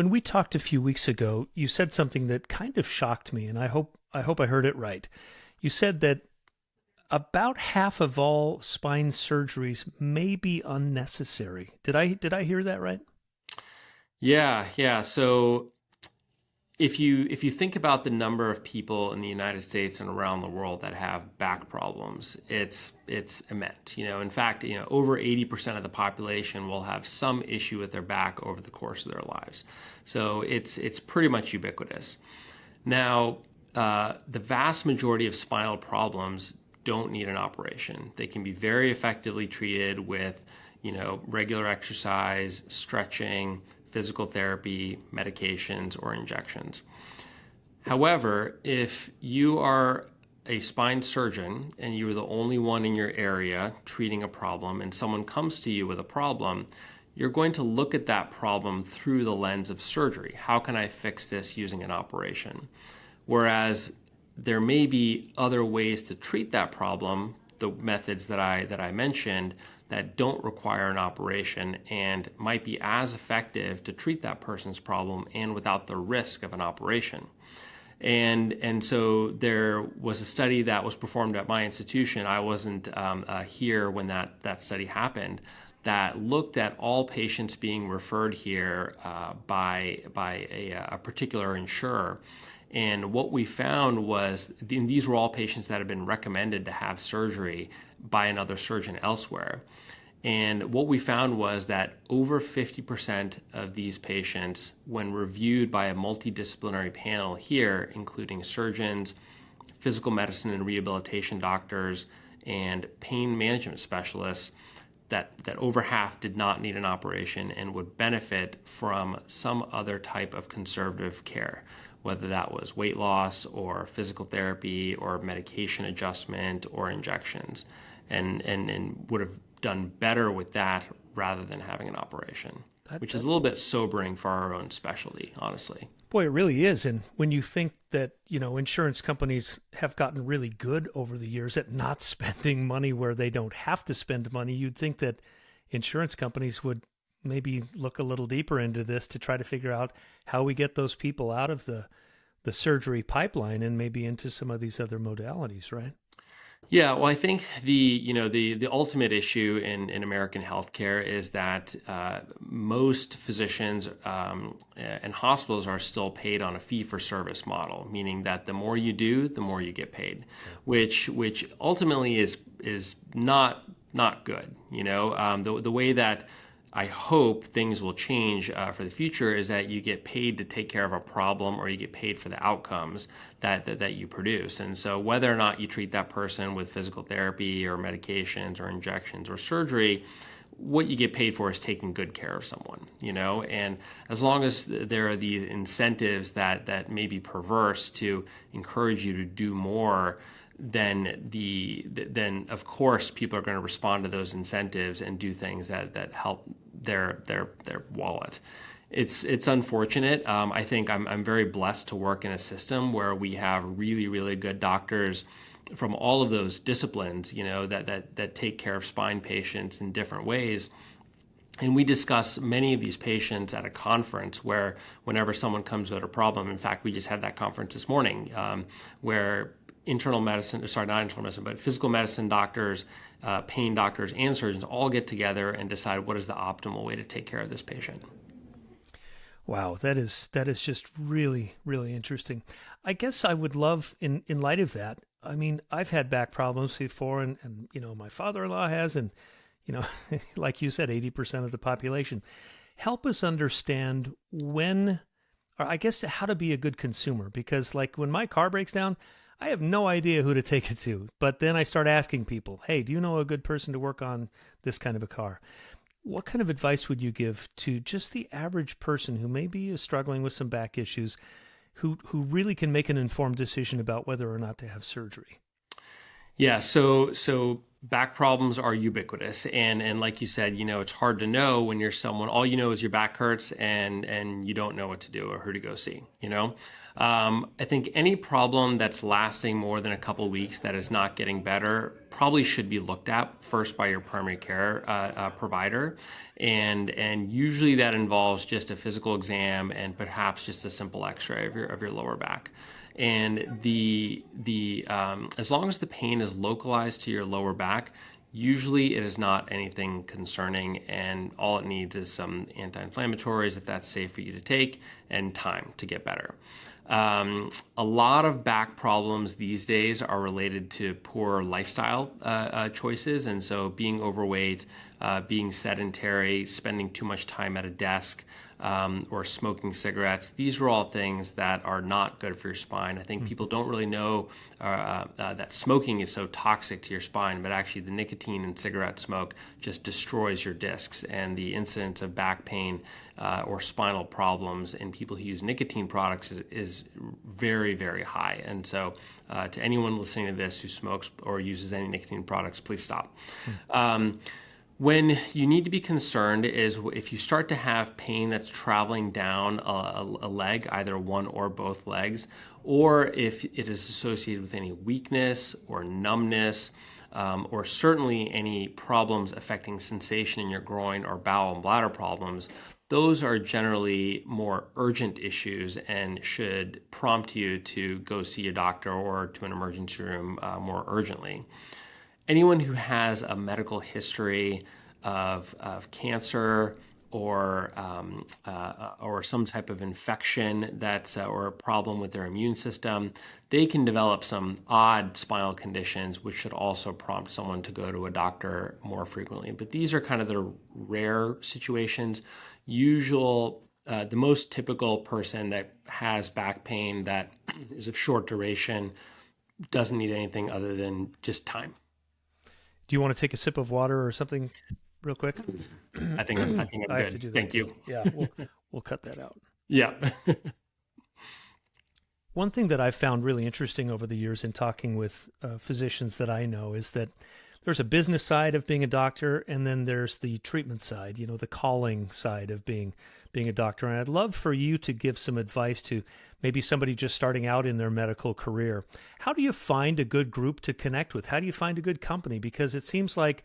When we talked a few weeks ago, you said something that kind of shocked me, and I hope I heard it right. You said that about half of all spine surgeries may be unnecessary. Did I hear that right? Yeah. So if you think about the number of people in the United States and around the world that have back problems, it's immense. In fact, over 80% of the population will have some issue with their back over the course of their lives. So it's pretty much ubiquitous. Now, the vast majority of spinal problems don't need an operation. They can be very effectively treated with, regular exercise, stretching, physical therapy, medications, or injections. However, if you are a spine surgeon and you're the only one in your area treating a problem and someone comes to you with a problem, you're going to look at that problem through the lens of surgery. How can I fix this using an operation? Whereas there may be other ways to treat that problem, the methods that I mentioned, that don't require an operation and might be as effective to treat that person's problem and without the risk of an operation. And so there was a study that was performed at my institution. I wasn't here when that study happened. That looked at all patients being referred here by a particular insurer. And what we found was, and these were all patients that had been recommended to have surgery by another surgeon elsewhere. And what we found was that over 50% of these patients, when reviewed by a multidisciplinary panel here, including surgeons, physical medicine and rehabilitation doctors, and pain management specialists, that over half did not need an operation and would benefit from some other type of conservative care, whether that was weight loss or physical therapy or medication adjustment or injections, and would have done better with that rather than having an operation, That, which is that a little bit sobering for our own specialty, honestly. Boy, it really is. And when you think that, insurance companies have gotten really good over the years at not spending money where they don't have to spend money, you'd think that insurance companies would maybe look a little deeper into this to try to figure out how we get those people out of the surgery pipeline and maybe into some of these other modalities, right? Yeah, well, I think the ultimate issue in American healthcare is that most physicians and hospitals are still paid on a fee-for-service model, meaning that the more you do, the more you get paid, which ultimately is not good. The way that I hope things will change for the future is that you get paid to take care of a problem, or you get paid for the outcomes that you produce. And so whether or not you treat that person with physical therapy or medications or injections or surgery, what you get paid for is taking good care of someone, and as long as there are these incentives that may be perverse to encourage you to do more, then of course people are going to respond to those incentives and do things that help their wallet. It's unfortunate. I think I'm very blessed to work in a system where we have really, really good doctors from all of those disciplines, that take care of spine patients in different ways. And we discuss many of these patients at a conference where whenever someone comes with a problem, in fact, we just had that conference this morning, where not internal medicine, but physical medicine doctors, pain doctors, and surgeons all get together and decide what is the optimal way to take care of this patient. Wow, that is just really, really interesting. I guess I would love in light of that. I mean, I've had back problems before, and my father-in-law has, and like you said, 80% of the population. Help us understand when, or I guess how to be a good consumer, because like when my car breaks down, I have no idea who to take it to. But then I start asking people, hey, do you know a good person to work on this kind of a car? What kind of advice would you give to just the average person who maybe is struggling with some back issues, who really can make an informed decision about whether or not to have surgery? Yeah, so back problems are ubiquitous, and like you said, it's hard to know when you're someone. All you know is your back hurts, and you don't know what to do or who to go see. I think any problem that's lasting more than a couple weeks that is not getting better probably should be looked at first by your primary care provider, and usually that involves just a physical exam and perhaps just a simple X-ray of your lower back. And the as long as the pain is localized to your lower back, usually it is not anything concerning, and all it needs is some anti-inflammatories if that's safe for you to take, and time to get better. A lot of back problems these days are related to poor lifestyle choices, and so being overweight, being sedentary, spending too much time at a desk, or smoking cigarettes. These are all things that are not good for your spine. I think people don't really know that smoking is so toxic to your spine, but actually the nicotine in cigarette smoke just destroys your discs, and the incidence of back pain or spinal problems in people who use nicotine products is very, very high. And so to anyone listening to this who smokes or uses any nicotine products, please stop. When you need to be concerned is if you start to have pain that's traveling down a leg, either one or both legs, or if it is associated with any weakness or numbness, or certainly any problems affecting sensation in your groin or bowel and bladder problems. Those are generally more urgent issues and should prompt you to go see a doctor or to an emergency room more urgently. Anyone who has a medical history of cancer or some type of infection that's or a problem with their immune system, they can develop some odd spinal conditions, which should also prompt someone to go to a doctor more frequently. But these are kind of the rare situations. The most typical person that has back pain that is of short duration doesn't need anything other than just time. Do you want to take a sip of water or something real quick? I think I'm I good. have to do that. Thank too. you. Yeah, we'll cut that out. Yeah. One thing that I've found really interesting over the years in talking with physicians that I know is that there's a business side of being a doctor, and then there's the treatment side, the calling side of being a doctor. And I'd love for you to give some advice to maybe somebody just starting out in their medical career. How do you find a good group to connect with? How do you find a good company? Because it seems like,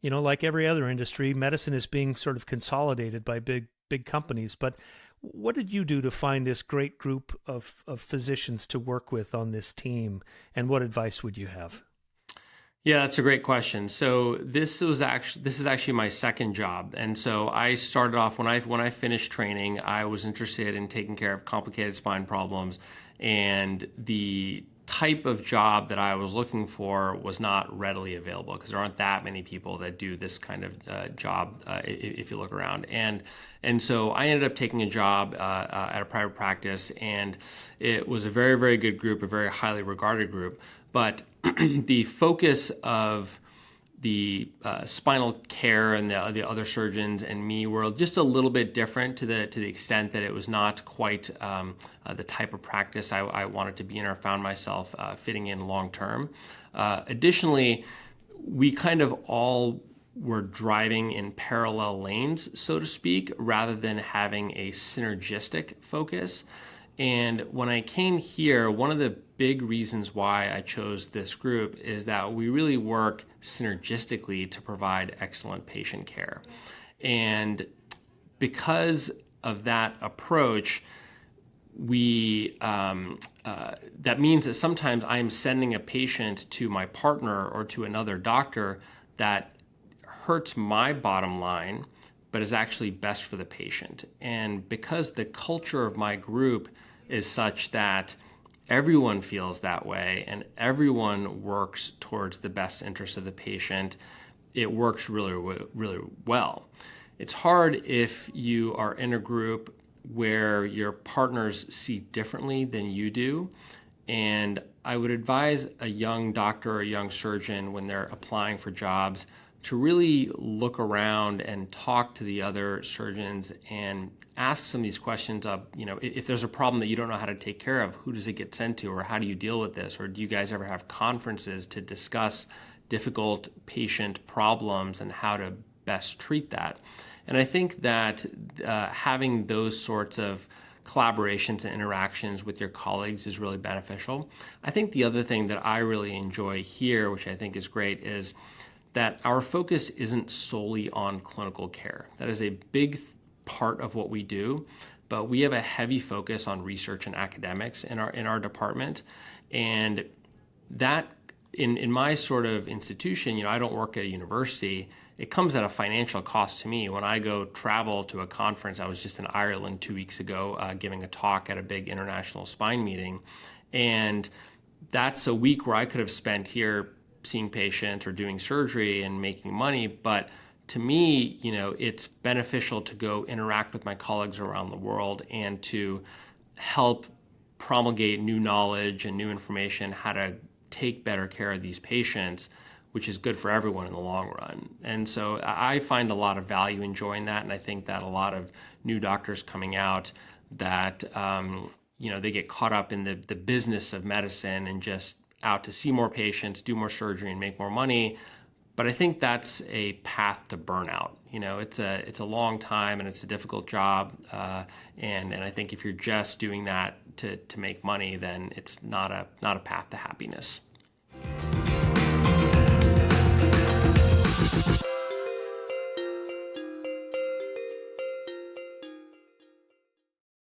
like every other industry, medicine is being sort of consolidated by big companies. But what did you do to find this great group of physicians to work with on this team? And what advice would you have? Yeah, that's a great question. So this is actually my second job, and so I started off when I finished training, I was interested in taking care of complicated spine problems, and the type of job that I was looking for was not readily available because there aren't that many people that do this kind of job if you look around. And so I ended up taking a job at a private practice, and it was a very, very good group, a very highly regarded group. But the focus of the spinal care and the other surgeons and me were just a little bit different to the extent that it was not quite the type of practice I wanted to be in or found myself fitting in long term. Additionally, we kind of all were driving in parallel lanes, so to speak, rather than having a synergistic focus. And when I came here, one of the big reasons why I chose this group is that we really work synergistically to provide excellent patient care. And because of that approach, that means that sometimes I'm sending a patient to my partner or to another doctor that hurts my bottom line, but is actually best for the patient. And because the culture of my group is such that everyone feels that way and everyone works towards the best interest of the patient, it works really, really well. It's hard if you are in a group where your partners see differently than you do. And I would advise a young doctor or a young surgeon when they're applying for jobs to really look around and talk to the other surgeons and ask some of these questions of, if there's a problem that you don't know how to take care of, who does it get sent to, or how do you deal with this? Or do you guys ever have conferences to discuss difficult patient problems and how to best treat that? And I think that having those sorts of collaborations and interactions with your colleagues is really beneficial. I think the other thing that I really enjoy here, which I think is great, is that our focus isn't solely on clinical care. That is a big part of what we do, but we have a heavy focus on research and academics in our department. And that in my sort of institution, I don't work at a university. It comes at a financial cost to me. When I go travel to a conference, I was just in Ireland 2 weeks ago giving a talk at a big international spine meeting. And that's a week where I could have spent here seeing patients or doing surgery and making money. But to me, it's beneficial to go interact with my colleagues around the world and to help promulgate new knowledge and new information, how to take better care of these patients, which is good for everyone in the long run. And so I find a lot of value in enjoying that. And I think that a lot of new doctors coming out that, they get caught up in the business of medicine and just out to see more patients, do more surgery, and make more money. But I think that's a path to burnout. It's a long time and it's a difficult job. And I think if you're just doing that to make money, then it's not a path to happiness.